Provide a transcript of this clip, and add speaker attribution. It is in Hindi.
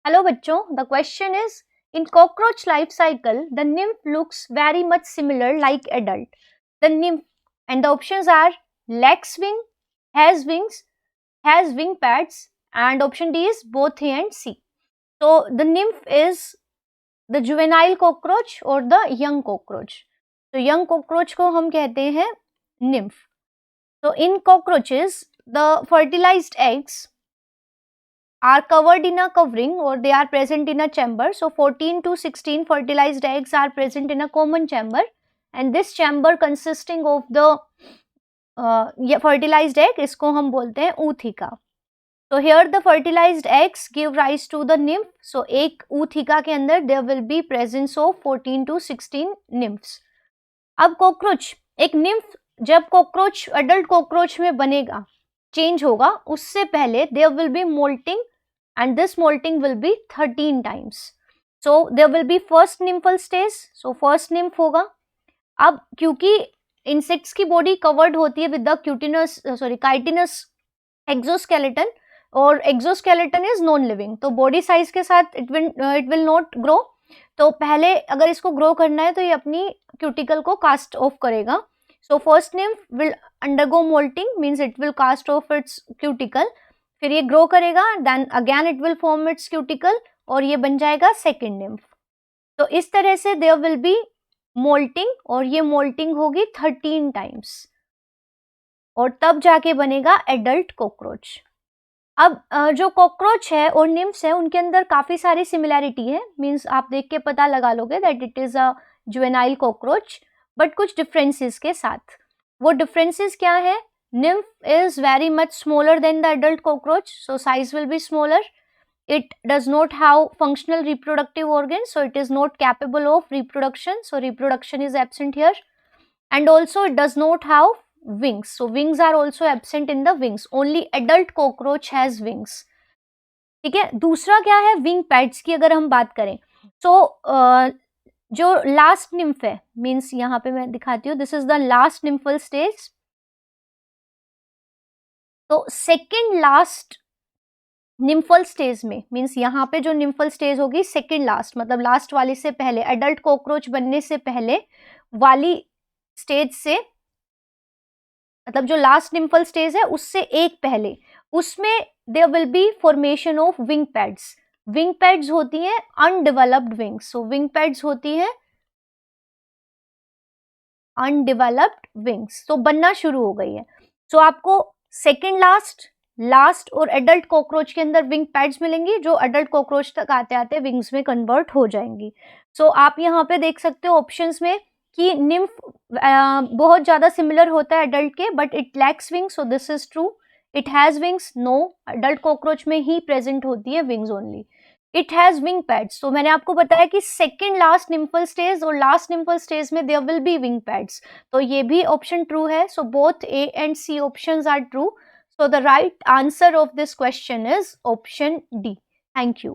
Speaker 1: हेलो बच्चों, the question is in cockroach life cycle the nymph looks very much similar like adult. The nymph and the options are lacks wing, has wings, has wing pads, and option D is both A and C. So the nymph is the juvenile cockroach or the young cockroach. तो young cockroach को हम कहते हैं nymph. So in cockroaches the fertilized eggs are covered in a covering or they are present in a chamber. So 14 to 16 fertilized eggs are present in a common chamber, and this chamber consisting of the fertilized egg, इसको हम बोलते हैं ऊथिका. So here the fertilized eggs give rise to the nymph. So एक ऊथिका के अंदर there will be presence of 14 to 16 nymphs. अब कॉकरोच, एक nymph जब कॉकरोच अडल्ट कॉकरोच में बनेगा, चेंज होगा, उससे पहले there will be molting and this molting will be 13 times. So there will be first nymphal stage. So first nymph होगा. अब क्योंकि इंसेक्ट्स की बॉडी कवर्ड होती है विद द काइटिनस एक्सोस्केलेटन और एक्सोस्केलेटन इज नॉन लिविंग, तो बॉडी साइज के साथ इट विल नॉट ग्रो. तो पहले अगर इसको ग्रो करना है तो ये अपनी क्यूटिकल को कास्ट ऑफ करेगा. So first nymph will undergo moulting, means it will cast off its cuticle. फिर ये ग्रो करेगा, then again it will form its cuticle और ये बन जाएगा सेकेंड nymph. तो इस तरह से देयर विल बी मोल्टिंग और ये मोल्टिंग होगी 13 टाइम्स और तब जाके बनेगा एडल्ट कॉकरोच. अब जो कॉकरोच है और निम्फ्स है उनके अंदर काफी सारी सिमिलैरिटी है, मीन्स आप देख के पता लगा लोगे that it is a juvenile cockroach, but कुछ डिफरेंसेस के साथ. वो डिफरेंसेस क्या है? Nymph is very much smaller than the adult cockroach, so size will be smaller. It does not have functional reproductive organs, so it is not capable of reproduction, so reproduction is absent here. And also it does not have wings, so wings are also absent in the wings. Only adult cockroach has wings. ठीक है. दूसरा क्या है? विंग पैड्स की अगर हम बात करें, so जो लास्ट nymph है, मीन्स यहाँ पे मैं दिखाती हूँ, this is the last nymphal stage. तो सेकेंड लास्ट निम्फल स्टेज में, मीन्स यहाँ पे जो निम्फल स्टेज होगी सेकेंड लास्ट, मतलब लास्ट वाली से पहले, एडल्ट कॉकरोच बनने से पहले वाली स्टेज से, मतलब जो लास्ट निम्फल स्टेज है उससे एक पहले, उसमें there will be formation of wing pads. Wing pads होती हैं undeveloped wings. So wing pads होती है अनडेवलप्ड विंग्स, तो बनना शुरू हो गई है. सो आपको सेकेंड लास्ट और एडल्ट कॉकरोच के अंदर विंग पैड्स मिलेंगी, जो एडल्ट कॉकरोच तक आते आते विंग्स में कन्वर्ट हो जाएंगी. सो आप यहाँ पे देख सकते हो ऑप्शंस में कि निम्फ बहुत ज़्यादा सिमिलर होता है एडल्ट के, but it lacks wings, so this is true. It has wings, no, adult cockroach में ही प्रेजेंट होती है wings only. It has wing pads, तो मैंने आपको बताया कि सेकेंड लास्ट निम्फल स्टेज और लास्ट निम्फल स्टेज में there will be wing pads, तो ये भी ऑप्शन ट्रू है. So both A and C options are true. So the right answer of this question is option D. Thank you.